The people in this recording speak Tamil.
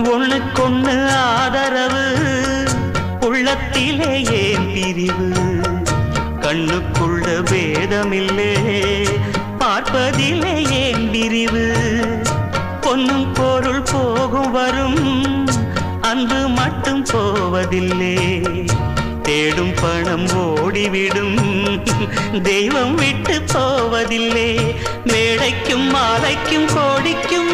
ஒண்ணுக்கொண்ணு ஆதரவு உள்ளத்திலே ஏன் பிரிவு கண்ணுக்குள்ள பேதமில்லே பார்ப்பதிலே ஏன் விரிவு பொன்னும் பொருள் போகும் வரும் அன்பு மட்டும் போவதில்லை தேடும் பணம் ஓடிவிடும் தெய்வம் விட்டு போவதில்லை மேடைக்கும் மாலைக்கும் கோடிக்கும்